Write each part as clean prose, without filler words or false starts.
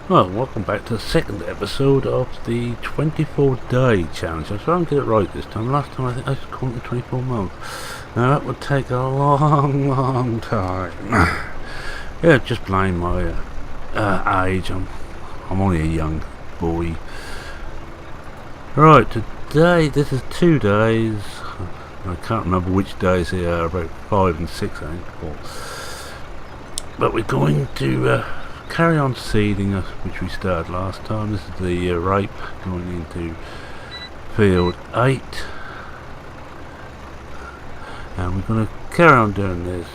Well, welcome back to the second episode of the 24-day challenge. I'll try and get it right this time. Last time I think I was calling it 24 months. Now that would take a long time. Yeah, just blame my age. I'm only a young boy. Right, today, this is 2 days. I can't remember which days they are, about 5 and 6 I think. But we're going to carry on seeding, which we started last time. This is the rape going into field 8, and we're going to carry on doing this,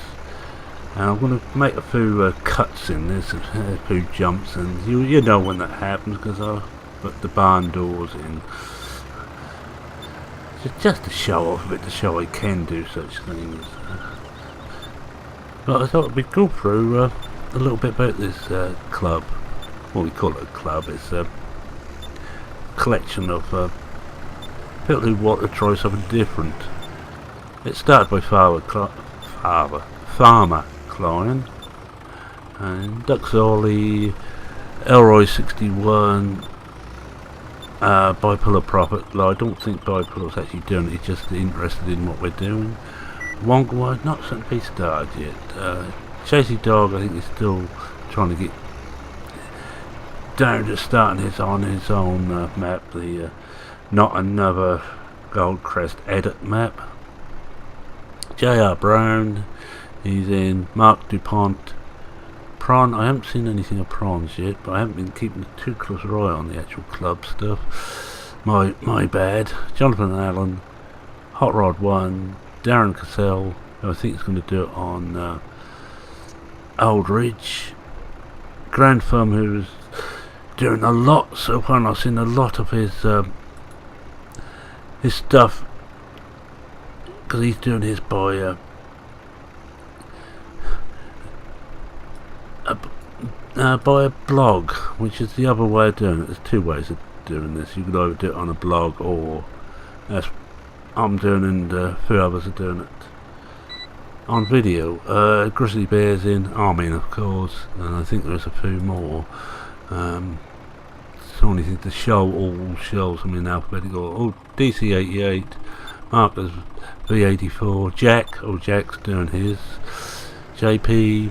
and I'm going to make a few cuts in this, a few jumps, and you know when that happens because I'll put the barn doors in just to show off a bit, to show I can do such things. But I thought we'd go through a little bit about this club. Well, we call it a club. It's a collection of people who want to try something different. It started by Farmer Klein and Duxolly, Elroy 61, Bipolar Prophet. Well, I don't think Bipolar's actually doing it, he's just interested in what we're doing. Wongwa, not something to be started yet. Chasey Dog, I think he's still trying to get down to starting on his own map, the Not Another Goldcrest Edit map. J.R. Brown, he's in Mark DuPont. Prawn, I haven't seen anything of Prawns yet, but I haven't been keeping a too close eye on the actual club stuff. My bad. Jonathan Allen, Hot Rod 1, Darren Cassell, who I think is going to do it on Aldridge. Grand Thumb, who's doing a lot so far, and I've seen a lot of his stuff because he's doing his by a blog, which is the other way of doing it. There's two ways of doing this. You could either do it on a blog, or as I'm doing and a few others are doing it on video. Grizzly Bear's in, Armin of course, and I think there's a few more. It's the only thing to show all shows them in alphabetical. Oh, DC88, Marcus V84, Jack's doing his, JP,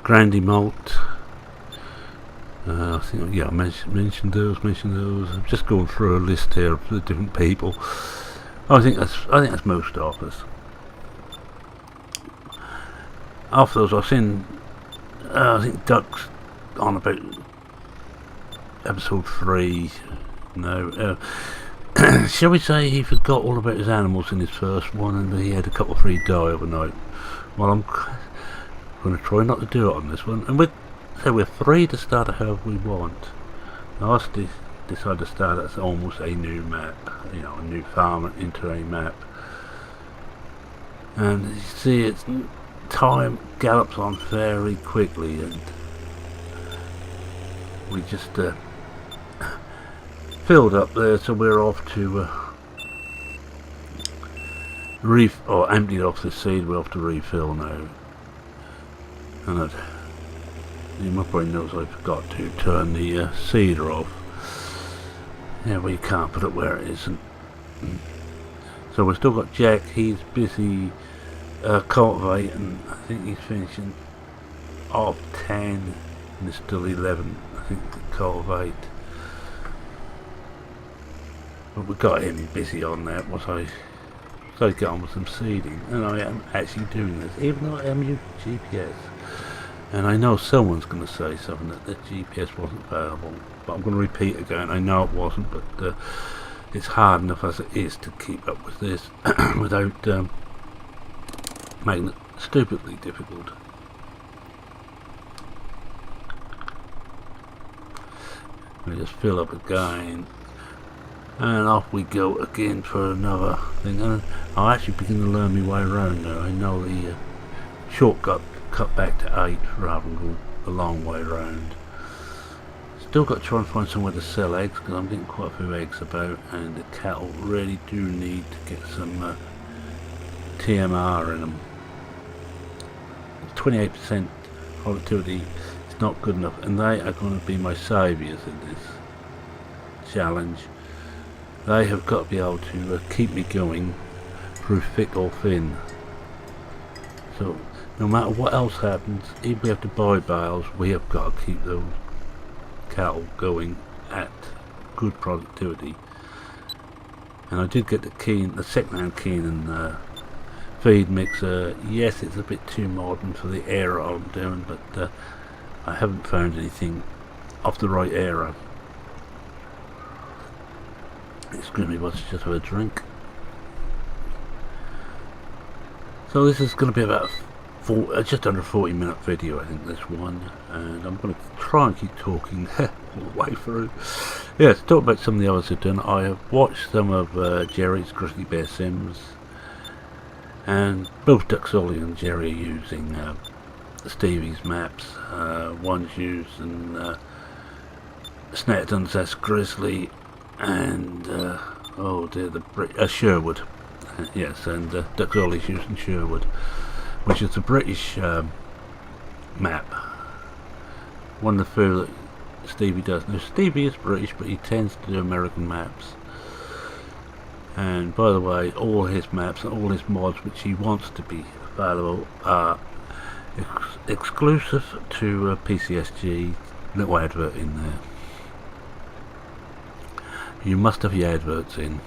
Grandy Malt. I think, yeah, I mentioned those. I'm just going through a list here of the different people. I think that's most of us. After those, I've seen. I think Duck's on about episode 3. No, shall we say he forgot all about his animals in his first one, and he had a couple of 3 die overnight. Well, I'm going to try not to do it on this one, and we're free to start however we want. Now, I decided to start as almost a new map, you know, a new farm into a map. And you see, it's time gallops on very quickly, and we just filled up there, so we're off to emptied off the seed. We're off to refill now, and you must probably notice I forgot to turn the seeder off. Yeah, well, you can't put it where it isn't. So we've still got Jack. He's busy cultivating. I think he's finishing off 10, and there's still 11, I think, to cultivate. But we got him busy on that. So I get on with some seeding, and I am actually doing this, even though I am using GPS. And I know someone's going to say something that the GPS wasn't available, but I'm going to repeat again. I know it wasn't, but it's hard enough as it is to keep up with this without making it stupidly difficult. We just fill up again, and off we go again for another thing. And I'll actually begin to learn my way around now. I know the shortcut. Cut back to 8 rather than go a long way around. Still got to try and find somewhere to sell eggs, because I'm getting quite a few eggs about, and the cattle really do need to get some TMR in them. 28% productivity is not good enough, and they are going to be my saviours in this challenge. They have got to be able to keep me going through thick or thin. So no matter what else happens, if we have to buy bales, we have got to keep those cattle going at good productivity. And I did get the second-hand Keenan feed mixer. Yes, it's a bit too modern for the era I'm doing, but I haven't found anything of the right era. Excuse me, let's just have a drink. So this is going to be about just under a 40-minute video, I think, this one, and I'm going to try and keep talking all the way through. Yeah, to talk about some of the others I've done, I have watched some of Jerry's Grizzly Bear Sims, and both Duxolly and Jerry are using Stevie's maps. One's using Snetterton's S Grizzly, and oh dear, Sherwood. Yes, and Duxolly's using Sherwood, which is a British map. One of the few that Stevie does. Now Stevie is British, but he tends to do American maps. And by the way, all his maps and all his mods which he wants to be available are exclusive to PCSG. Little advert in there. You must have your adverts in.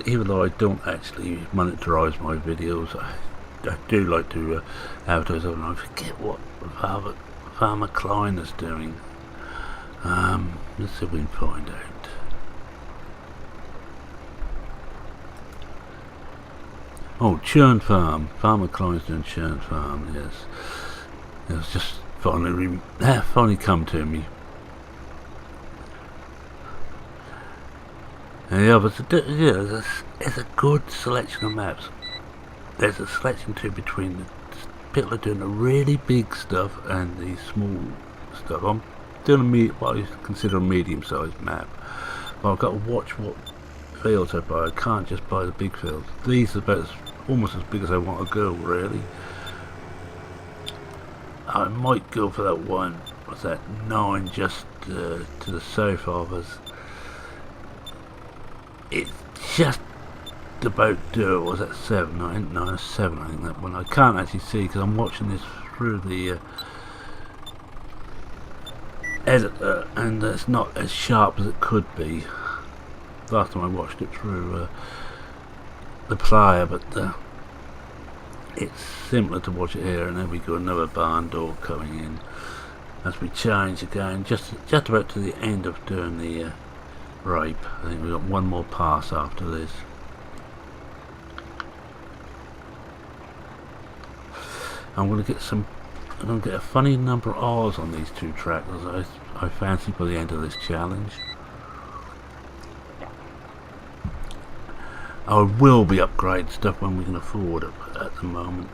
Even though I don't actually monetize my videos, I do like to advertise them, and I forget what Farmer Klein is doing. Let's see if we can find out. Oh, Churn Farm. Farmer Klein's doing Churn Farm, yes. It's just finally come to me. And the others, yeah, it's a good selection of maps. There's a selection too between the people are doing the really big stuff and the small stuff. I'm doing what I consider a medium-sized map, but I've got to watch what fields I buy. I can't just buy the big fields. These are about almost as big as I want to go, really. I might go for that one. What's that? 9 just to the south of us. It's just about do. Was that 7? I think no, 7. I think that one. I can't actually see because I'm watching this through the editor, and it's not as sharp as it could be. Last time I watched it through the player, but it's simpler to watch it here. And then we got another barn door coming in as we change again, just about to the end of doing the rape. I think we've got one more pass after this. I'm going to get a funny number of R's on these two tractors I fancy by the end of this challenge. I will be upgrading stuff when we can afford it, but at the moment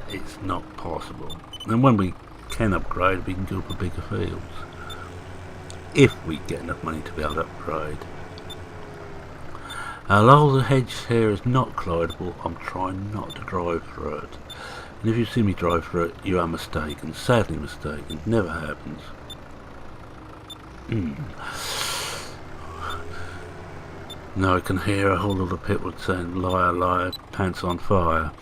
it's not possible. And when we can upgrade, we can go for bigger fields. If we get enough money to be able to upgrade. Although the hedge here is not collidable, I'm trying not to drive through it. And if you see me drive through it, you are mistaken. Sadly mistaken. Never happens. Now I can hear a whole lot of people saying, liar, liar, pants on fire.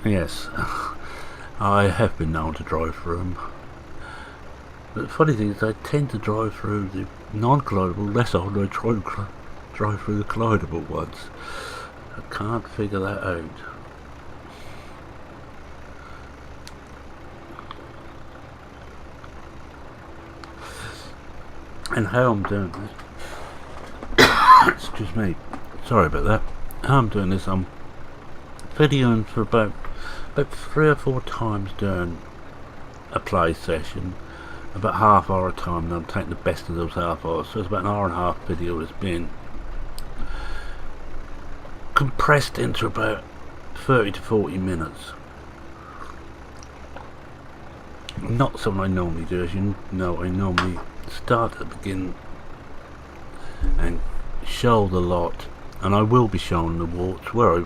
Yes, I have been known to drive through them. But the funny thing is, I tend to drive through the non-collidable less often than I try to drive through the collidable ones. I can't figure that out. And how I'm doing this, excuse me, sorry about that. How I'm doing this, I'm videoing for about 3 or 4 times during a play session. About half hour a time, and I'm taking the best of those half hours, so it's about an hour and a half video that's been compressed into about 30 to 40 minutes. Not something I normally do. As you know, I normally start at the beginning and show the lot, and I will be showing the warts where I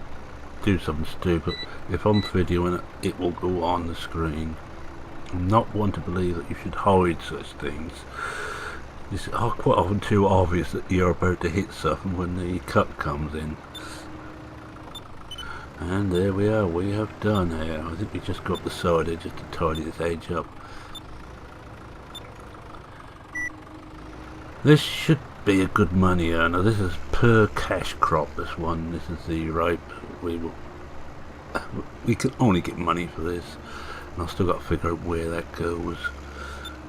do something stupid, if I'm videoing it, it will go on the screen. I'm not one to believe that you should hide such things. It's quite often too obvious that you're about to hit something when the cut comes in. And there we are, we have done here. I think we just got the side edge just to tidy this edge up. This should be a good money earner. This is per cash crop, this one. This is the ripe. We can only get money for this. And I've still got to figure out where that goes.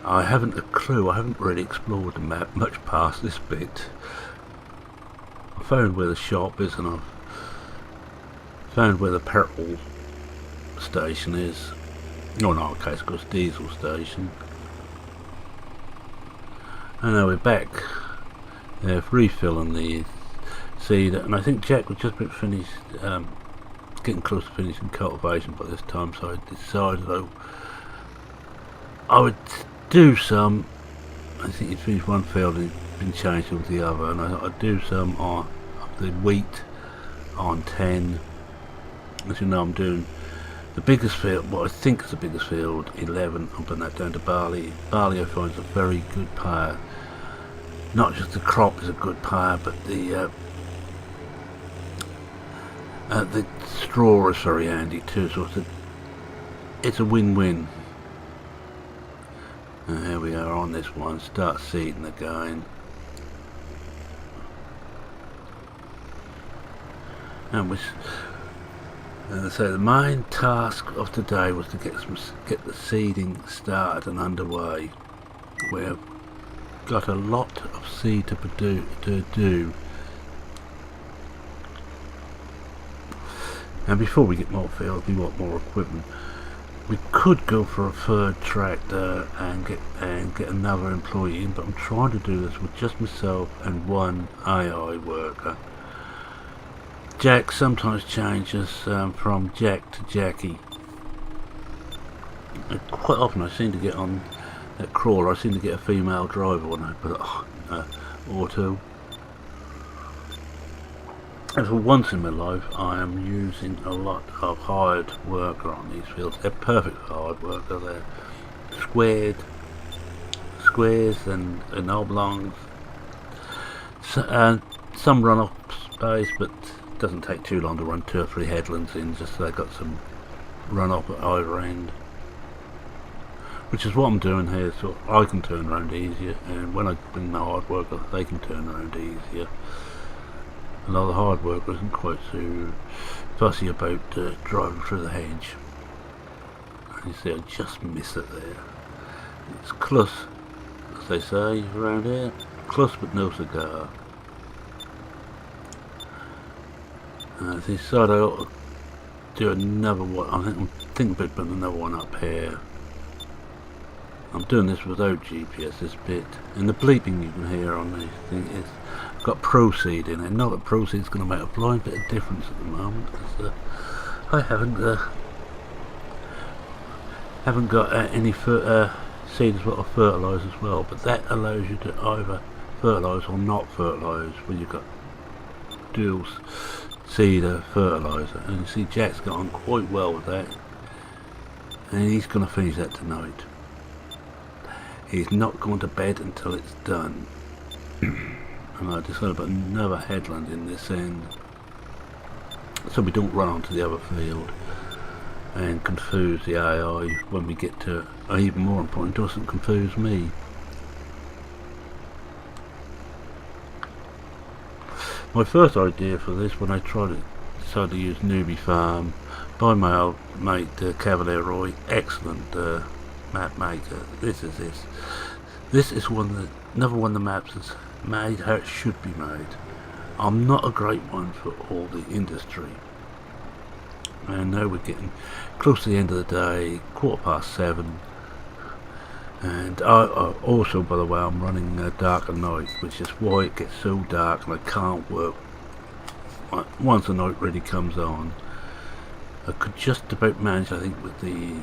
I haven't a clue. I haven't really explored the map much past this bit. I found where the shop is, and I've found where the petrol station is. No, no, okay, it's got a diesel station. And now we're back refilling the seed, and I think Jack was just about finished, getting close to finishing cultivation by this time, so I decided I would do some. I think he'd finished one field and it'd been changed to the other, and I thought I'd do some on the wheat on 10. As you know, I'm doing the biggest field, what I think is the biggest field, 11. I'm putting that down to barley. Barley I find is a very good pair. Not just the crop is a good pair, but the straw is very handy too, so it's a win-win. And here we are on this one, start seeding again. And so the main task of today was to get the seeding started and underway. We've got a lot of seed to do. And before we get more fields, we want more equipment. We could go for a third tractor and get another employee in, but I'm trying to do this with just myself and one AI worker. Jack sometimes changes from Jack to Jackie. And quite often I seem to get on that crawler, I seem to get a female driver when I put it on auto. And for once in my life I am using a lot of hired worker on these fields. They're perfect for hired worker. They're squares and oblongs. So, some run off space, but it doesn't take too long to run 2 or 3 headlands in, just so they've got some run off at either end. Which is what I'm doing here, so I can turn around easier, and when I bring the hard worker they can turn around easier. A lot of the hard worker isn't quite so fussy about driving through the hedge. And you see I just miss it there. It's close, as they say around here, close but no cigar. And I decided I ought to do another one. I'm thinking about putting another one up here. I'm doing this without GPS, this bit, and the bleeping you can hear on this thing is got proceed in it. Not that proceed's going to make a blind bit of difference at the moment, because I haven't got any seed as well, fertilise as well, but that allows you to either fertilise or not fertilise when you've got dual seed fertiliser. And you see Jack's got on quite well with that, and he's going to finish that tonight. He's not going to bed until it's done. And I decided to put another headland in this end, so we don't run onto the other field and confuse the AI when we get to it. Or even more important, it doesn't confuse me. My first idea for this, when I decided to use Newbie Farm by my old mate Cavalier Roy, excellent map maker. This is another one of the maps is made how it should be made. I'm not a great one for all the industry. And now we're getting close to the end of the day, 7:15, and I also, by the way, I'm running dark at night, which is why it gets so dark and I can't work once the night really comes on. I could just about manage, I think, with the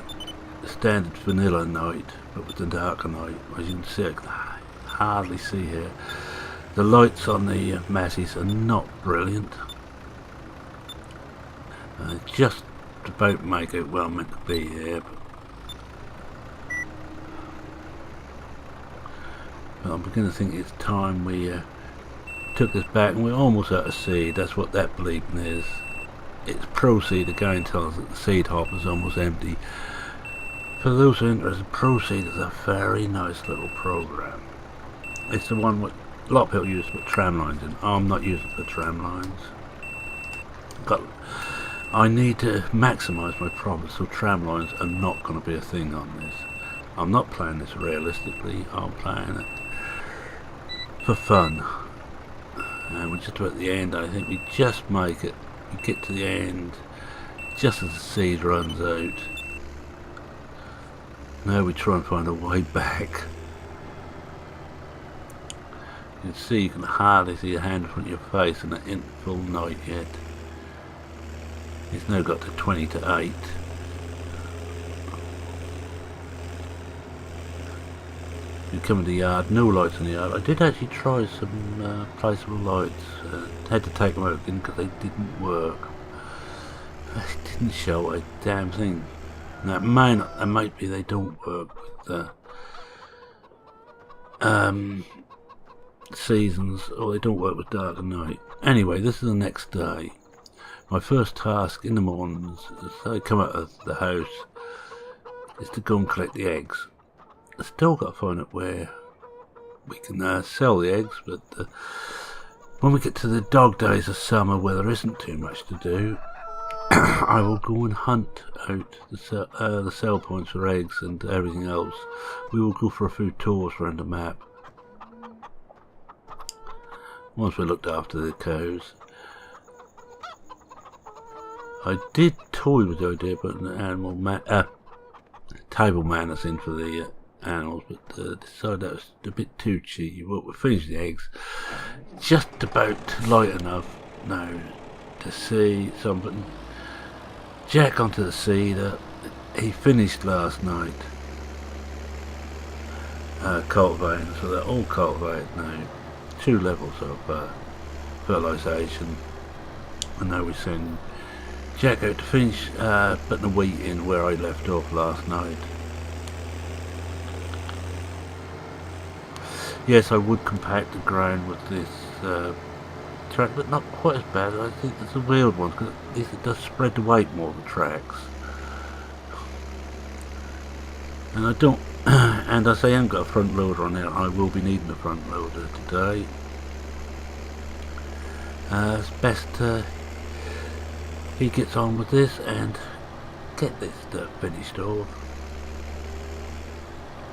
standard vanilla night, but with the darker night, as you can see, I can hardly see here. The lights on the masses are not brilliant. Just about make it where I'm meant to be here, but I'm beginning to think it's time we took this back, and we're almost out of seed. That's what that bleeping is. It's Proceed again tells us that the seed hopper is almost empty. For those who are interested, Proceed is a very nice little program. It's the one what a lot of people use to put tram lines in. I'm not using it for tram lines. But I need to maximise my profits, so tram lines are not going to be a thing on this. I'm not playing this realistically, I'm playing it for fun. And we're just about at the end. I think we just make it, we get to the end just as the seed runs out. Now we try and find a way back. You can see, you can hardly see your hand in front of your face, and it ain't full night yet. It's now got to 20 to 8. You come in the yard, no lights in the yard. I did actually try some placeable lights. Had to take them out again because they didn't work. They didn't show a damn thing. Now it might be they don't work with seasons, or they don't work with dark and night. Anyway, this is the next day. My first task in the mornings, as I come out of the house, is to go and collect the eggs. I still got to find out where we can sell the eggs, but when we get to the dog days of summer where there isn't too much to do, I will go and hunt out the sell points for eggs and everything else. We will go for a few tours around the map. Once we looked after the cows. I did toy with the idea of putting an animal table manners in for the animals, but decided that was a bit too cheap. Well, we finished the eggs. Just about light enough now to see something. Jack onto the seed. He finished last night cultivating, so they're all cultivated now. 2 levels of fertilisation, and now we send Jack out to finish putting the wheat in where I left off last night. Yes, I would compact the ground with this track, but not quite as bad. I think it's a weird one because it does spread the weight more, the tracks. And I don't, and as I haven't got a front loader on there, I will be needing a front loader today. It's best he gets on with this and get this finished off.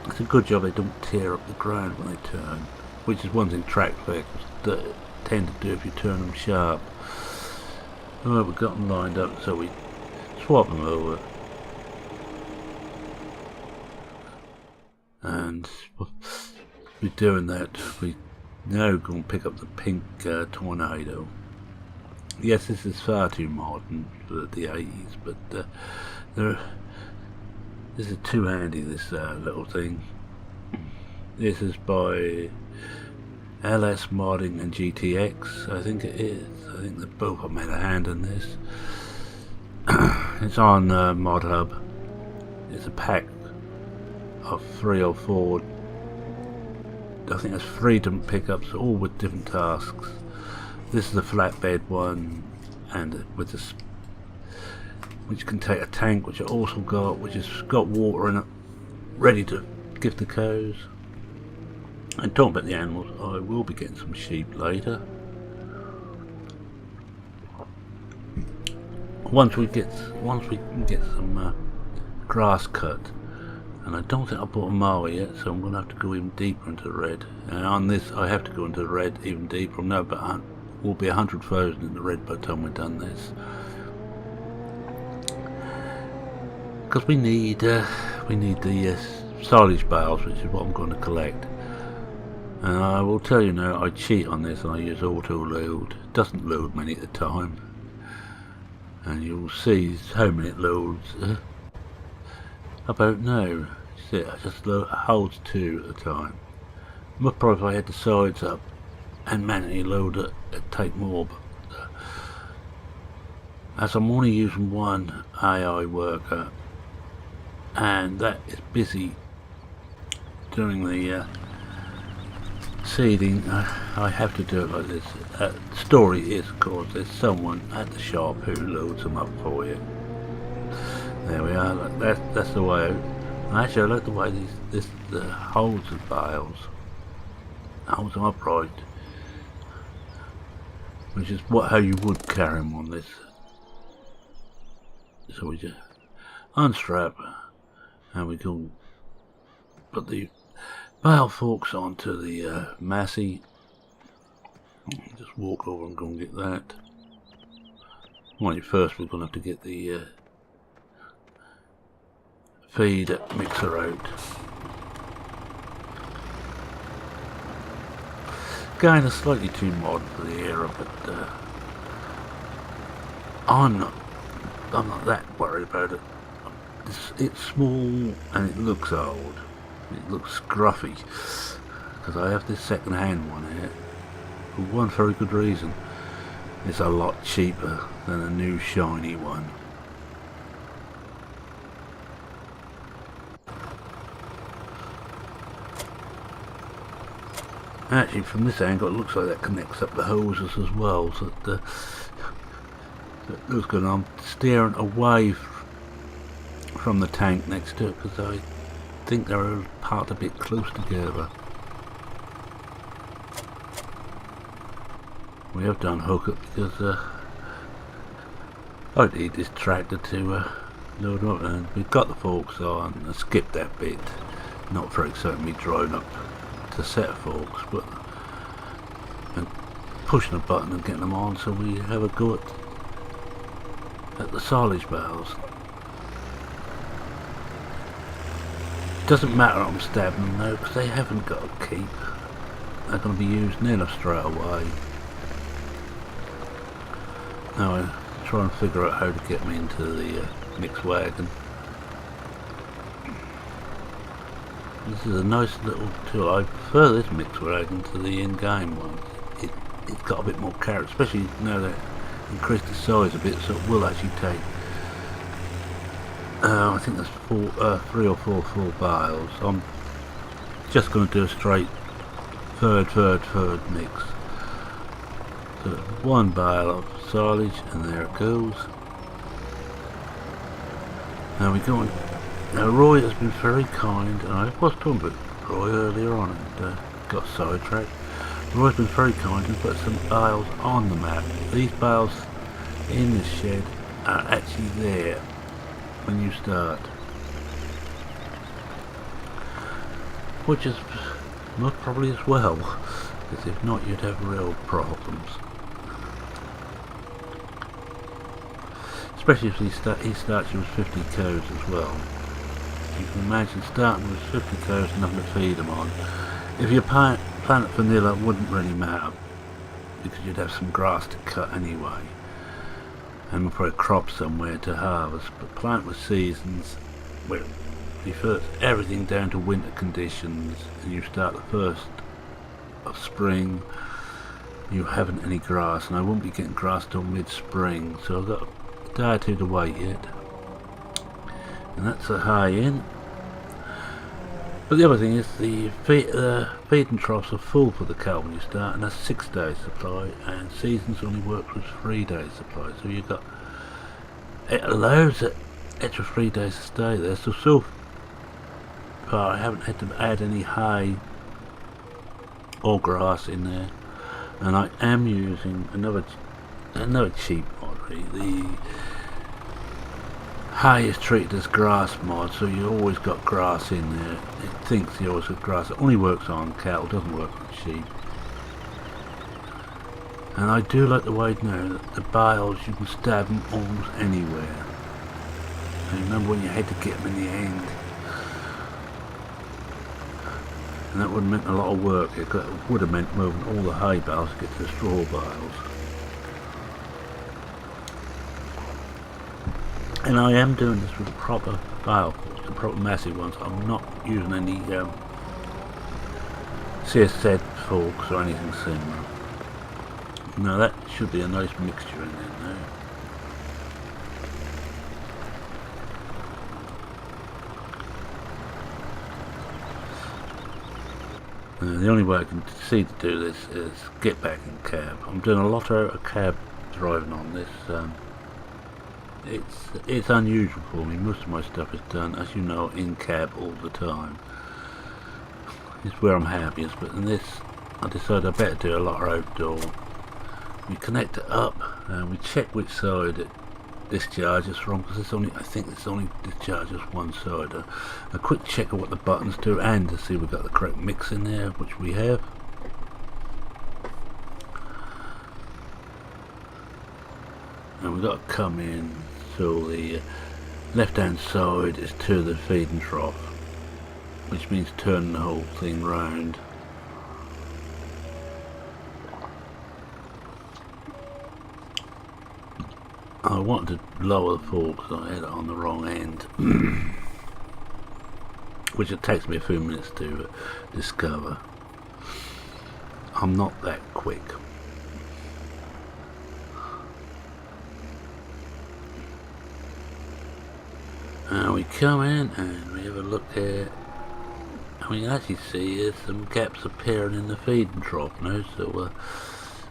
It's a good job they don't tear up the ground when they turn, which is one thing track vehicles tend to do if you turn them sharp. Alright, we've got them lined up, so we swap them over. And we're doing that. We now go and pick up the pink tornado. Yes, this is far too modern for the 80s, but this is too handy, this little thing. This is by LS Modding and GTX, I think it is. I think they both have made a hand in this. It's on Mod Hub. It's a pack of 3 or 4. I think there's 3 different pickups, all with different tasks. This is a flatbed one, and with this, which can take a tank, which I also got, which has got water in it, ready to give the cows. And talking about the animals, I will be getting some sheep later. Once we can get some grass cut, and I don't think I bought a mower yet, so I'm going to have to go even deeper into the red. And on this, I have to go into the red even deeper. I'm now about will be 100,000 in the red by the time we've done this. Because we need the silage bales, which is what I'm going to collect. And I will tell you now, I cheat on this and I use auto load. It doesn't load many at a time, and you'll see how many it loads about now. See, it just holds 2 at a time. Much probably if I had the sides up and manually load it, it'd take more. But as I'm only using one AI worker, and that is busy doing the seeding, I have to do it like this. Story is, of course, there's someone at the shop who loads them up for you. There we are. That's the way out. Actually, I like the way the holds the bales, holds them upright, which is how you would carry them on this. So we just unstrap, and we can put the bale forks onto the massey. Just walk over and go and get that. Well, first we're going to have to get the feed mixer out. Again, it's slightly too modern for the era, but I'm not that worried about it. It's small and it looks old. It looks scruffy because I have this second-hand one here for one very good reason. It's a lot cheaper than a new shiny one. Actually, from this angle, it looks like that connects up the hoses as well. So that looks good. I'm steering away from the tank next to it because I think they're parked a bit close together. We have done hook it because I need this tractor to load up, and we've got the forks on. I skipped that bit. Not very exciting me driving up to set forks, but and pushing a button and getting them on so we have a go at the silage bales. Doesn't matter I'm stabbing them though, because they haven't got a keep. They're going to be used nearly straight away. Now I try and figure out how to get me into the mixed wagon. This is a nice little tool. I prefer this mixed wagon to the in-game one. It's got a bit more character, especially now that increased the size a bit, so it will actually take I think there's 3 or 4 full bales. I'm just going to do a straight third mix. So one bale of silage, and there it goes. Now we're going. Now Roy has been very kind, and I was talking about Roy earlier on and got sidetracked. Roy's been very kind and put some bales on the map. These bales in the shed are actually there when you start, which is not probably as well, because if not you'd have real problems. Especially if he starts you with 50 cows as well. You can imagine starting with 50 cows and nothing to feed them on. If you plant it vanilla, it wouldn't really matter, because you'd have some grass to cut anyway, and we'll probably crop somewhere to harvest. But plant with seasons, where you first everything down to winter conditions, and you start the first of spring, you haven't any grass, and I won't be getting grass till mid-spring, so I've got a day or two to wait yet. And that's a high in. But the other thing is the feeding troughs are full for the cow when you start, and that's 6 days supply, and seasons only works with 3 days supply, so you've got, it allows it extra 3 days to stay there. So far I haven't had to add any hay or grass in there, and I am using another cheap mod. The hay is treated as grass mod, so you always got grass in there. It thinks you always got grass. It only works on cattle, doesn't work on sheep. And I do like the way now that the bales, you can stab them almost anywhere. And remember when you had to get them in the end, and that would have meant a lot of work. It would have meant moving all the hay bales to get to the straw bales. And I am doing this with proper bale forks, the proper massive ones. I'm not using any CSZ forks or anything similar. Now that should be a nice mixture in there now. The only way I can see to do this is get back in cab. I'm doing a lot of cab driving on this. It's unusual for me. Most of my stuff is done, as you know, in cab all the time. It's where I'm happiest, but in this I decided I better do a lot of outdoor. We connect it up and we check which side it discharges from, because I think it's only discharges one side. A quick check of what the buttons do, and to see we've got the correct mix in there, which we have. And we've got to come in so the left hand side is to the feeding trough, which means turning the whole thing round. I wanted to lower the fork because I had it on the wrong end, which it takes me a few minutes to discover. I'm not that quick. And we come in and we have a look at, and we can actually see there's some gaps appearing in the feeding trough now, so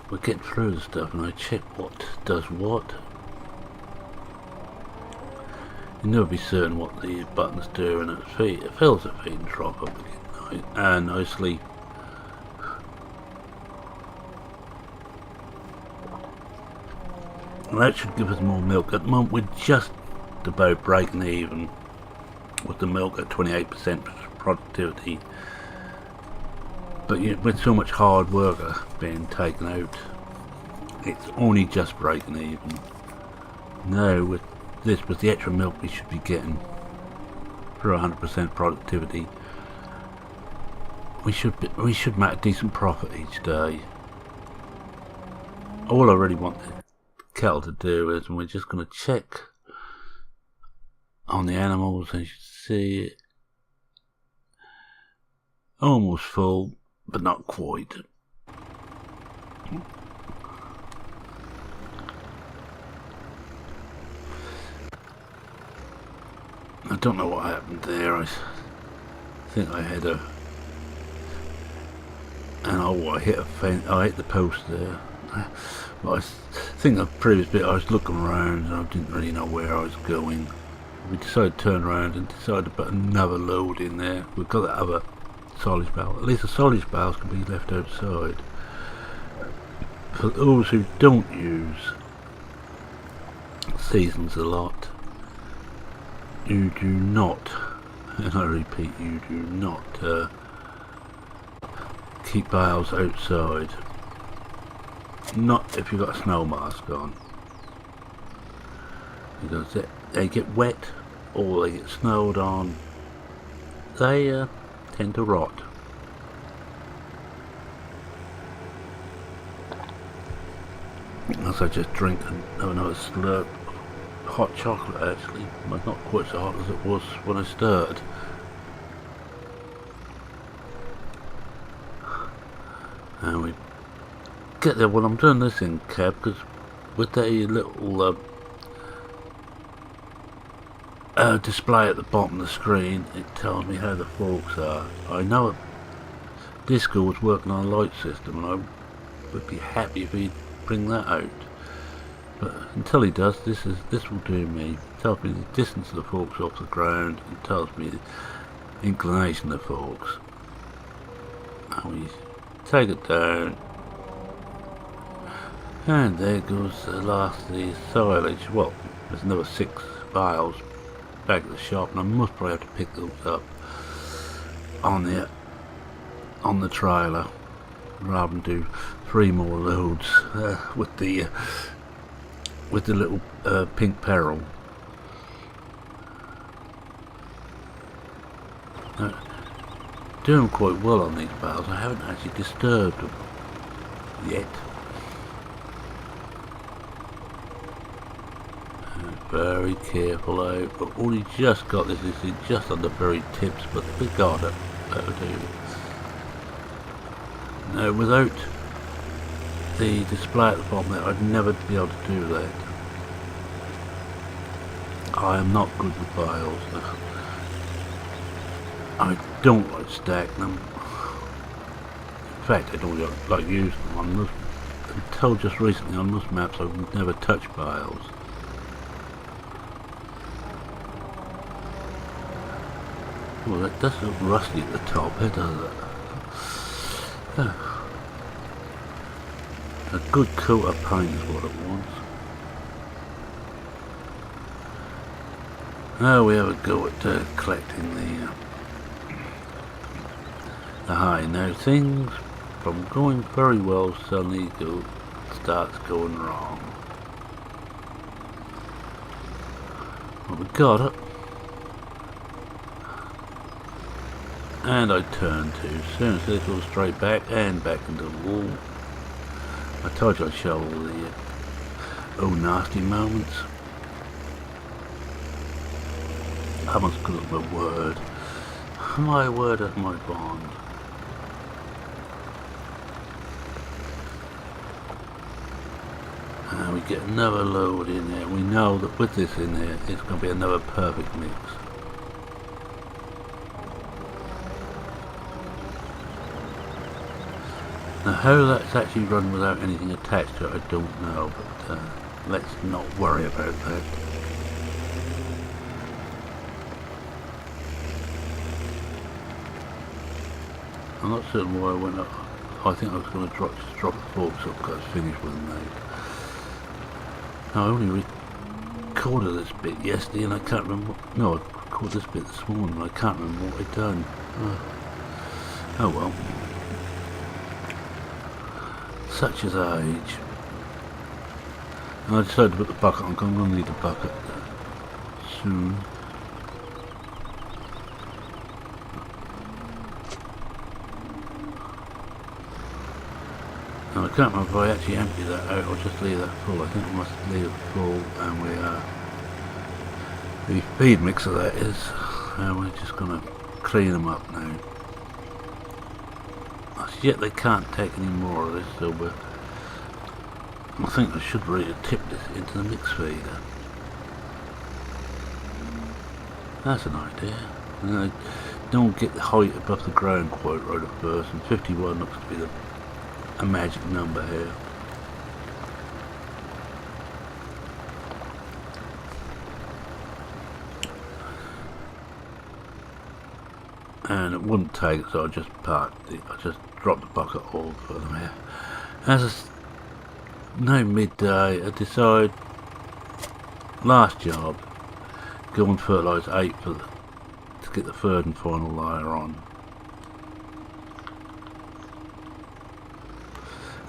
we're getting through the stuff, and I check what does what. You never be certain what the buttons do, and it fills the feeding trough up again nicely. And that should give us more milk. At the moment we're just about breaking even with the milk at 28% productivity, but with so much hard work being taken out, it's only just breaking even. Now with the extra milk we should be getting for 100% productivity, we should make a decent profit each day. All I really want the kettle to do is, and we're just going to check on the animals, and you should see it almost full, but not quite. I don't know what happened there. I think I had I hit a fence. I hit the post there. But I think the previous bit I was looking around and I didn't really know where I was going. We decided to turn around and decided to put another load in there. We've got that other silage barrel. At least the silage barrels can be left outside. For those who don't use seasons a lot, you do not, and I repeat, you do not keep bales outside. Not if you've got a snow mask on, because they get wet or they get snowed on, they tend to rot. As I just drink another slurp of hot chocolate, actually, but not quite so hot as it was when I started. And we get there. Well, I'm doing this in cab because with a little display at the bottom of the screen, it tells me how the forks are. I know Disco was working on a light system, and I would be happy if he'd bring that out. But until he does, this will do me. It tells me the distance of the forks off the ground, and tells me the inclination of the forks. And we take it down, and there goes the last of the silage. Well, there's another 6 bales back at the shop, and I must probably have to pick those up on the trailer rather than do 3 more loads with the little pink peril. Doing quite well on these bales. I haven't actually disturbed them yet. Very careful out, but only just got this is just on the very tips, but we got it. That'll do. Now, without the display at the bottom there, I'd never be able to do that. I am not good with bales. I don't like stacking them. fact, I don't like use them on this. Until just recently on most maps I would never touch bales. Well, that does look rusty at the top, doesn't it? A good coat of paint is what it wants. Now we have a go at collecting the hay. Now things from going very well suddenly starts going wrong. Well, we got it. And I turn to, as soon as it goes straight back and back into the wall. I told you I'd show all the oh nasty moments. I'm as good as my word. My word is my bond. And we get another load in there. We know that with this in there, it's going to be another perfect mix. Now how that's actually run without anything attached to it, I don't know, but let's not worry about that. I'm not certain why I went up. I think I was going to drop the forks up because I was finished with them now. Now I only recorded this bit yesterday and I can't remember. No, I recorded this bit this morning and I can't remember what I'd done. Oh well. Such is age. And I decided to put the bucket on. I'm going to need a bucket soon. Now I can't remember if I actually empty that out or just leave that full. I think I must leave it full, and the feed mixer that is, and we're just going to clean them up now. Yet they can't take any more of this, so I think I should really tip this into the mix feeder. That's an idea. And I don't get the height above the ground quite right at first, and 51 looks to be a magic number here. And it wouldn't take, so I just parked it. I just dropped the bucket all for them here. As it's now midday, I decide last job go and fertilise 8 to get the third and final layer on.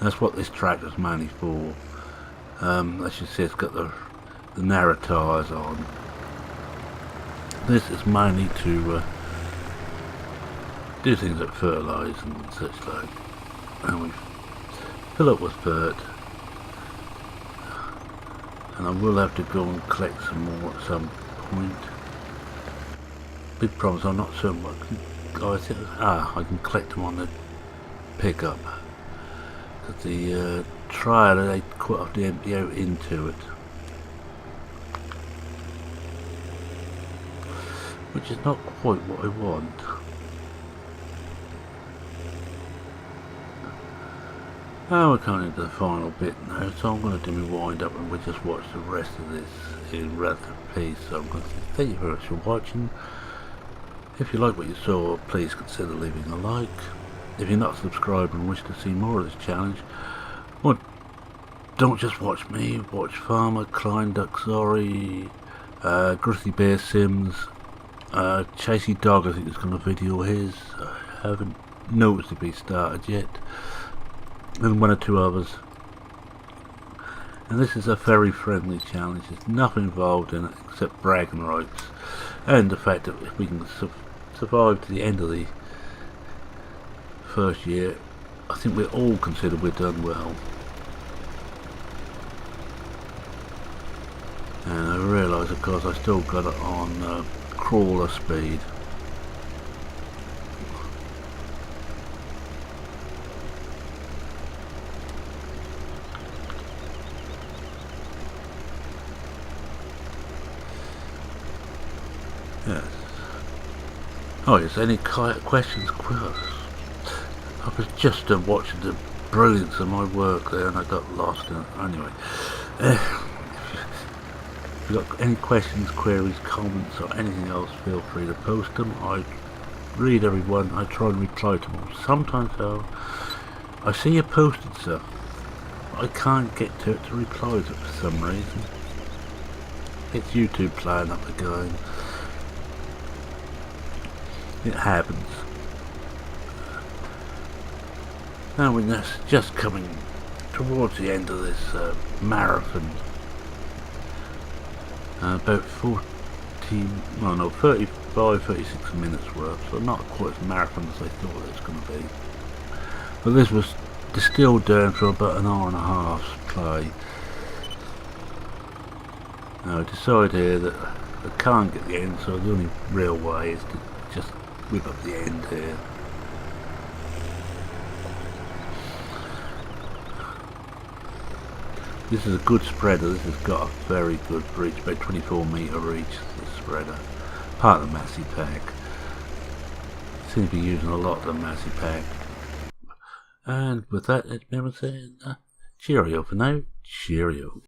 That's what this tractor's mainly for. As you see, it's got the narrow tyres on. This is mainly to do things like fertilise and such like, and we fill up with dirt, and I will have to go and collect some more at some point. Big problem is I'm not sure what I can collect them on the pickup, because the trailer, they quite often empty out into it, which is not quite what I want. Now we're coming into the final bit now, so I'm going to do my wind up and we'll just watch the rest of this in relative peace. So I'm going to say thank you very much for watching. If you like what you saw, please consider leaving a like. If you're not subscribed and wish to see more of this challenge, well, don't just watch me, watch Farmer, Klein Duxori, Grizzly Bear Sims, Chasey Dog I think is going to video his. I haven't noticed if he started yet. And one or two others. And this is a very friendly challenge. There's nothing involved in it except bragging rights and the fact that if we can survive to the end of the first year, I think we all consider we've done well. And I realise of course I still got it on crawler speed. Yes. Oh, yes, any questions? I was just watching the brilliance of my work there and I got lost in it. Anyway, if you've got any questions, queries, comments or anything else, feel free to post them. I read everyone, I try and reply to them all. Sometimes though, I see you posted stuff, I can't get to it to reply to it for some reason. It's YouTube playing up again. It happens. Now we're just coming towards the end of this marathon. About 35-36 minutes worth, so not quite as marathon as I thought it was going to be. But this was distilled down for about an hour and a half's play. Now I decide here that I can't get the end, so the only real way is to just whip up the end here. This is a good spreader. This has got a very good reach, about 24 metre reach, this spreader. Part of the Massey pack. Seem to be using a lot of the Massey pack. And with that, it's me saying cheerio for now. Cheerio.